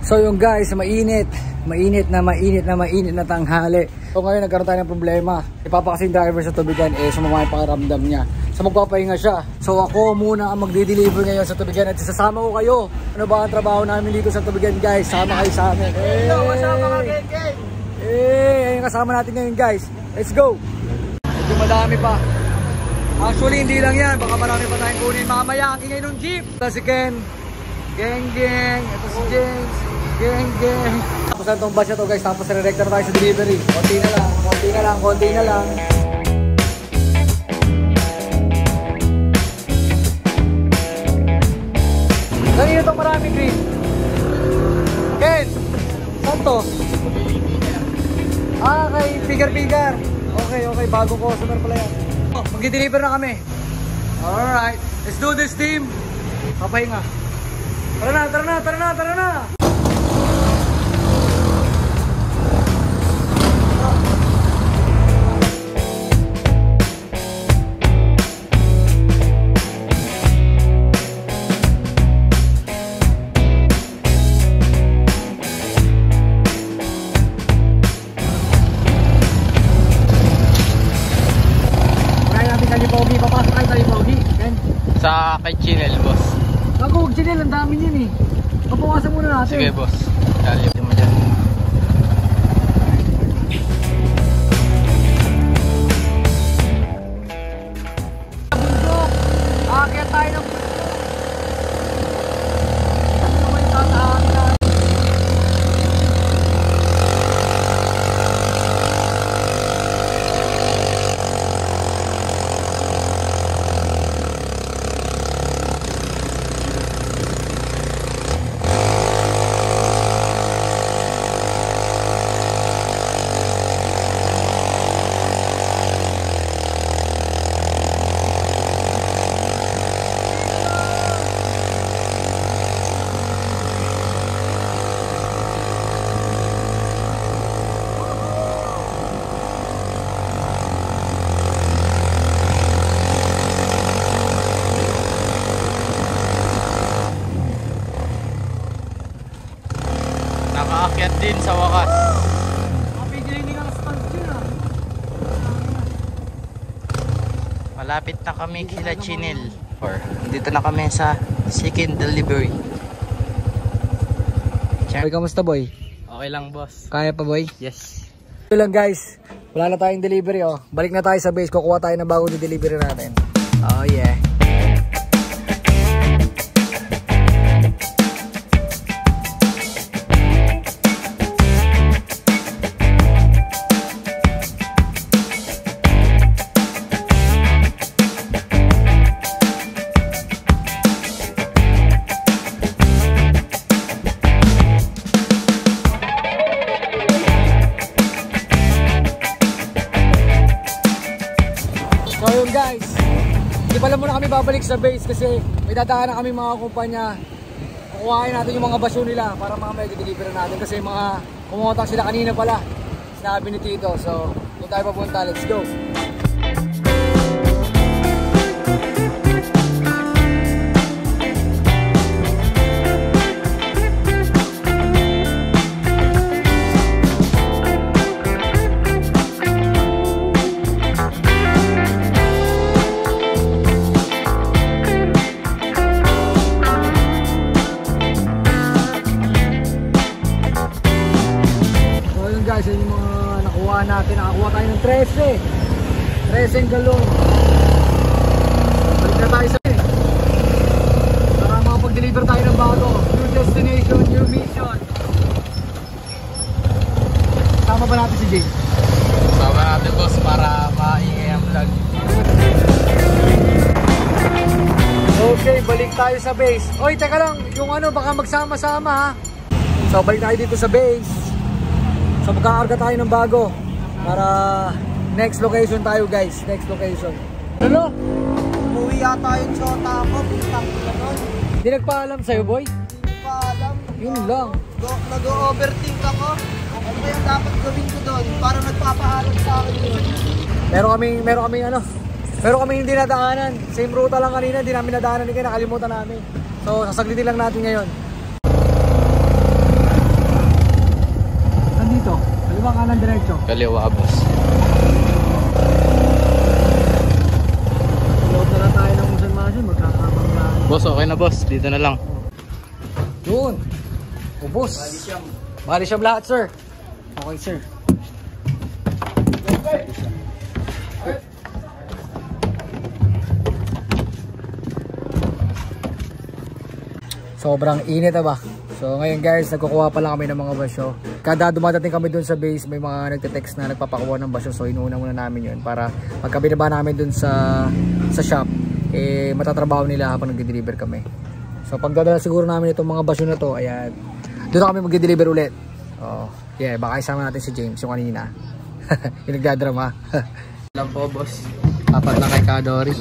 So yung guys, mainit na tanghali. So ngayon nagkaroon tayo ng problema. Ipapakasing driver sa Tubigan, sumama yung pakiramdam niya. So magpapahinga siya. So ako muna ang magde-deliver ngayon sa Tubigan at sasama ko kayo. Ano ba ang trabaho namin dito sa Tubigan guys? Sama kayo sa amin. Kasama ka Geng. Ayun kasama natin ngayon guys. Let's go. Medyo madami pa. Actually hindi lang yan. Baka marami pa tayong kunin mamaya. Ang ingay ng jeep. Ito si Ken. Geng. Ito si James. Geng. Tapos na itong batch na to guys. Tapos re-rector tayo sa delivery. Konti na lang. Kanina itong maraming green. Ken, saan to? Kay Pigar. Okay, bagong customer pala yan. Mag-deliver na kami. Alright, let's do this team. Papahinga. Tara na. Sa kay Chinel, boss. Huwag Chinel, ang dami niyan eh. Papawasan muna natin. Sige, boss. Dali mo dyan. Bundok. Aakyat tayo ng bundok. Ano naman yung tatahakin natin? Nakaakyat din sa wakas. Malapit na kami kila Chinel. Dito na kami sa second delivery. Boy, kamusta boy? Okay lang, boss. Kaya pa boy? Yes. Ito lang guys, wala na tayong delivery oh. Balik na tayo sa base, kukuha tayo ng bagong delivery natin. Oh yeah. So yun guys, hindi pala muna kami babalik sa base kasi may dadaanan kami mga kumpanya. Kukuhain natin yung mga basyo nila para mamaya i-deliver natin kasi mga kumontak sila kanina pala. Sinabi ni Tito, so doon tayo papunta, let's go. Guys, yun yung mga nakuha natin. Nakakuha tayo ng 13 galon. Balik na tayo sa para makapag-deliver tayo ng bago. New destination, new mission. Sama ba natin si Jay? Sama natin, boss, para maingay ang vlog. Okay, balik tayo sa base. Oy, teka lang, yung ano, baka magsama-sama ha. So, balik tayo dito sa base. So magkakarga tayo ng bago para next location tayo guys, next location. Ano? Umuwi yata yung shota ako, bintang ko nun. Hindi nagpaalam sa'yo boy? Hindi pa alam. Yun lang. Nag-overthink ako. Ano ba yung dapat gawin ko doon? Para nagpapaalam sa akin yun. Meron kami hindi nadaanan. Same ruta lang kanina, hindi namin nadaanan. Nakalimutan namin. So sasaglitin lang natin ngayon. Kaliwa, boss. Load na lang tayo ng masin-masin, magkakabanggaan. Boss, okay na boss. Dito na lang. Yun. Ubos. Bali siyam lahat, sir. Okay, sir. Sobrang init ba? So ngayon guys, nagkukuha pa lang kami ng mga basyo. Kada dumadating kami dun sa base, may mga nagte-text na nagpapakuha ng basyo. So inuuna muna namin yun para pagka binaba namin dun sa shop, eh matatrabaho nila habang nagde-deliver kami. So pagdadala siguro namin itong mga basyo na to, ayan, doon na kami magde-deliver ulit. Oh, yeah, baka isama natin si James yung kanina. Yung nagdadrama. Lang po, boss. Apat na kay Kadori.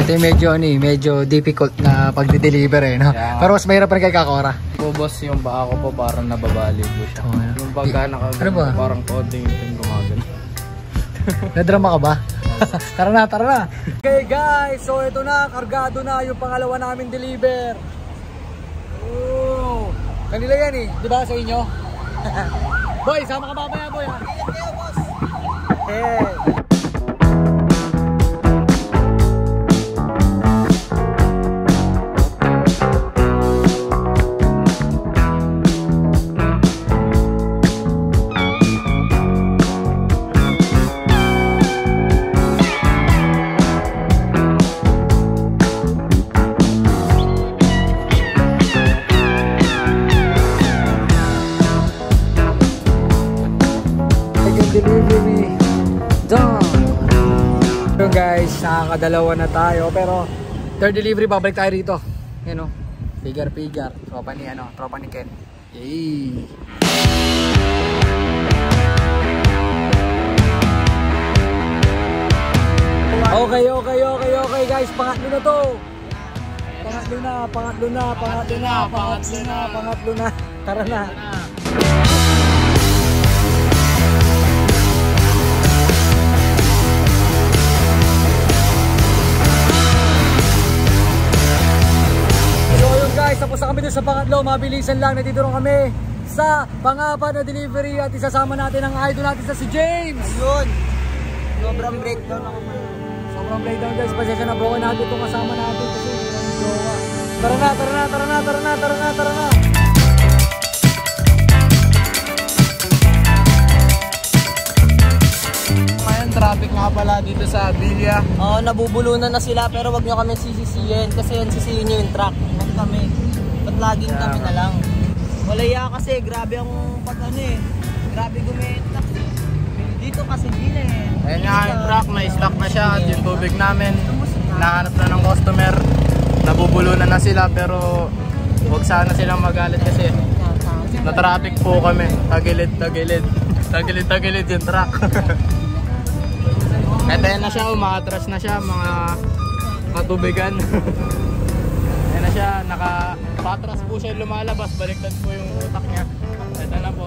Ito yung medyo difficult na pagde-deliver eh, no? Yeah. Pero mas mahirap pa rin kay Kakora. Po, boss, yung baka ko po parang nababali po siya. Oh, yeah. Yung pagka Ano ba? parang konting yung gumagan. Nadrama ka ba? Tara na, tara na. Okay guys, so ito na, kargado na yung pangalawa namin deliver. Oh, kanila yan eh, di ba sa inyo? Boy, sama ka mamaya boy ha? Hey. Delivery done. So guys, nakakadalawa na tayo pero third delivery babalik tayo rito. Yan o, figure tropa ni Ken. Yay. Okay guys, pangatlo na to. Pangatlo na. Tara na. Guys, tapos na kami dun sa pangatlo, mabilisan lang, nandito rin kami sa pang-apat na delivery at isasama natin ang idol natin sa si James. Ayun. Sobrang breakdown ako ngayon. Sobrang breakdown guys, pasensya na broken natin itong kasama natin kasi jowa. Tara na. Ngayon, traffic nga pala dito sa Abilia. Oo, nabubulunan na sila pero wag nyo kami sisisihin kasi yan sisihin nyo yung truck. Wag kami. Ba't laging kami na lang? Walaya kasi, grabe ang grabe gumentak. Dito kasi din eh. Ayan nga yung truck, may stock na siya at yung tubig namin nahanap na ng customer. Nabubulunan na sila pero huwag sana silang magalit kasi na-traffic po kami. Tagilid yung truck. Ito yan na siya, umatras na siya, mga katubigan. Ayan na siya, nakapatras po siya, lumalabas, baliktad po yung utak niya. Ito na po.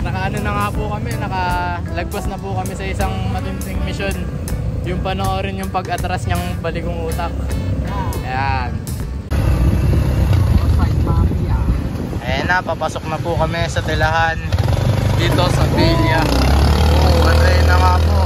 Nakaano na nga po kami, nakalagpas na po kami sa isang matinding mission. Yung panoorin yung pag-atras niyang baligong utak. Ayan. Ayan na, papasok na po kami sa tilahan dito sa Abilia. Antayin na nga po.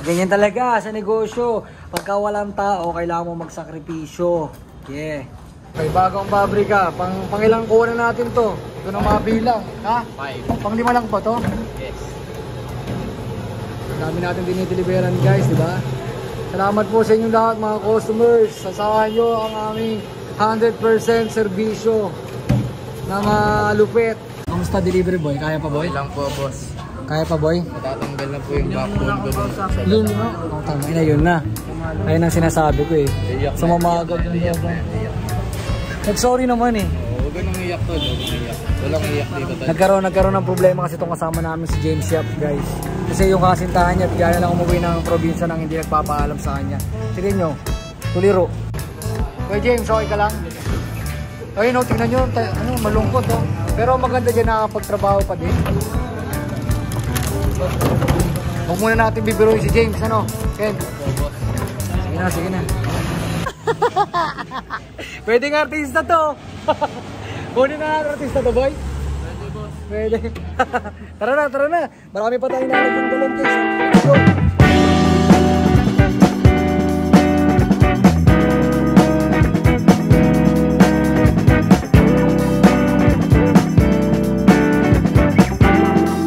Ganyan talaga sa negosyo. Pagka walang tao, kailangan mo magsakripisyo. Yeah. May bagong pabrika. Pangilang kuha na natin to. Ito na mga bilang. Ha? 5. Pang-5 lang pa to? Yes. Dami natin dinideliveran guys, di ba? Salamat po sa inyong lahat mga customers. Sasahan nyo ang aming 100% serbisyo na malupit. Kamusta delivery boy? Kaya pa boy? Okay lang po, boss. Kaya pa boy? Matatanggal na po yung backbone ko dun sa Yun na. Oh, tama na yun na. Ayun ang sinasabi ko eh. Sumamagod yung iyak. Nag-sorry naman eh. Huwag ganun iyak to, huwag iyak. Walang iyak dito tayo. Nagkaroon ng problema kasi itong kasama namin si James Yap, guys. Kasi yung kasintahan niya, bigyan na lang umuwi ng probinsya nang hindi nagpapaalam sa kanya. Sige nyo, tuliro. Kuya James, okay ka lang? Ayun no, tingnan nyo, malungkot oh. Pero maganda dyan nakapagtrabaho pa din. Huwag muna natin bibiruin si James, ano? Ken? Sige na. Pwedeng artista to. Kunin na artista to, boy. Pwede, boss. Pwede. Tara na. Marami pa tayong nalagyan dalon, guys. Let's go.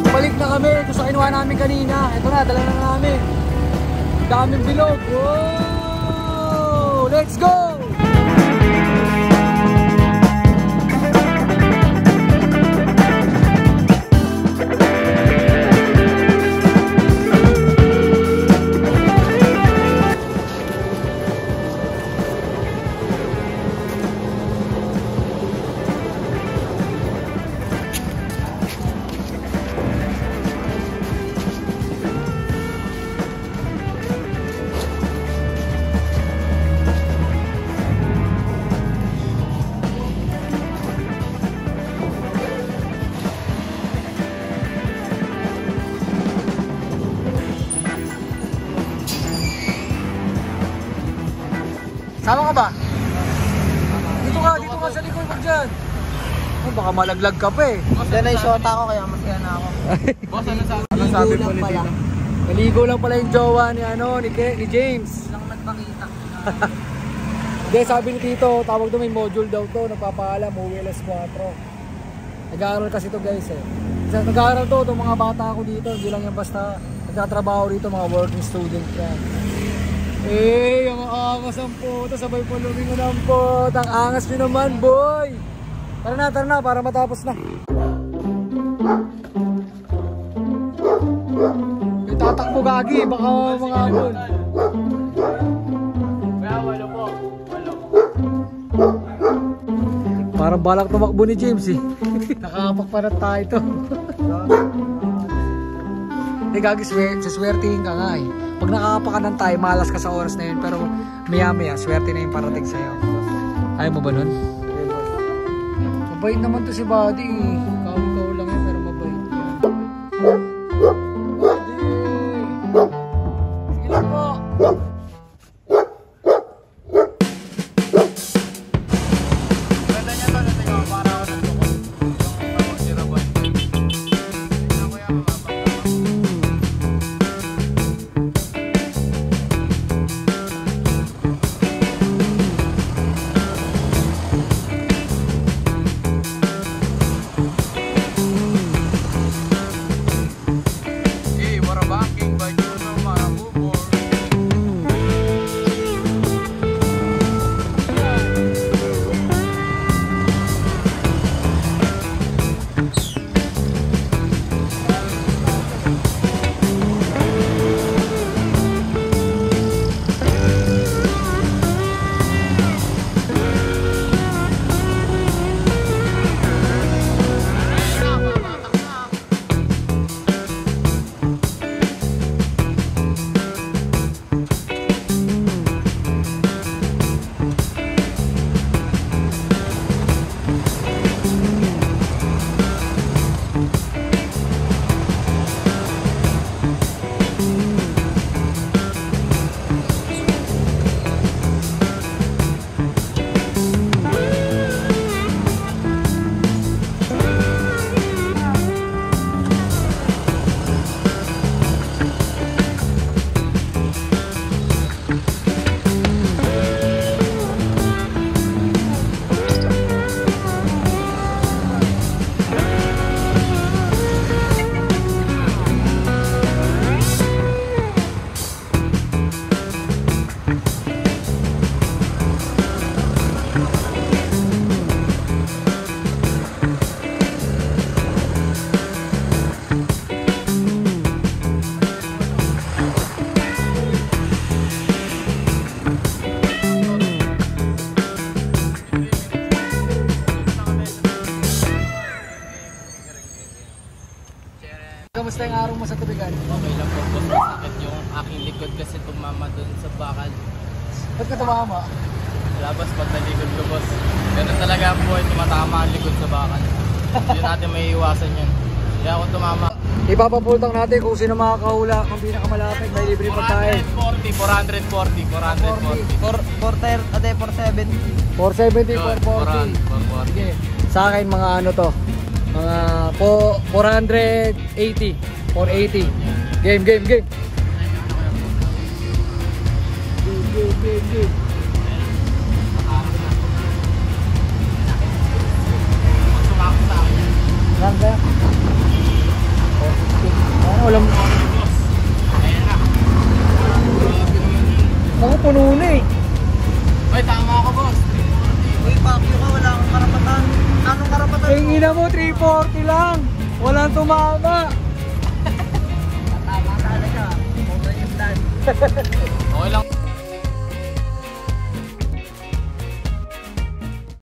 Balik na kami. Ito sa kinuha namin kanina. Ito na, dala na namin. Daming bilog. Whoa! Let's go! Sama ka ba? Dito ka sa likod ko dyan. Oh, baka malaglag ka pa eh. Diyan na yung shota ko kaya masaya na ako. Boss, ano sabi po ni Tito? Naligo lang pala yung jowa ni James. Lang nagpakita. Hindi, sabi ni Tito, tawag doon may module daw to, nagpapaalam, uwi alas 4. Nag-aaral kasi to guys eh. Nag-aaral to, itong mga bata ako dito, hindi lang yung basta nagtatrabaho dito, mga working student yan. Eh, yung angas ang puto, sabay po lumingon ang puto. Ang angas nyo naman, boy! Tara na, para matapos na. Itatakbo gagi, baka mga abon. Kaya walo po. Parang balak tumakbo ni James eh. Nakakapagparat tayo ito. Hindi gagi, saswertihin ka nga eh. Pag nakakapakan tayo, malas ka sa oras na yun. Pero maya, swerte na yung parating sa'yo. Ayaw mo ba nun? Mabait naman to si Buddy eh. Kaw lang yun, pero mabait. Buddy! Sige lang po! Ganda niya to, natin ko para ako sa tukot. Yung si Rabon. Tignan ko yung mapapagpapag. kamusta yung araw mo sa tubigan? Okay lang po, boss. Masakit yung aking likod kasi tumama dun sa bakal. Ba't ka tumama? Labas pag nalikod ko, boss. Ganun talaga ang buhay, tumatama ang likod sa bakal. Hindi natin may iwasan yan. Kaya ako tumama. Ipapapultang natin kung sino makakahula, kung pinakamalapit, may libre pa tayo. 440. 470. 470, 440. 440. Sige. Sa akin mga ano to, mga 480, 480. Game. Game. Lang ba? Ano, walang... Ako puno na eh. Ay, tama ako, boss. Uy, pakyo ka, wala akong karapatan. Anong karapatan Ay, ina mo, 340 lang. Walang tumama. Tama talaga. Muna yung plan.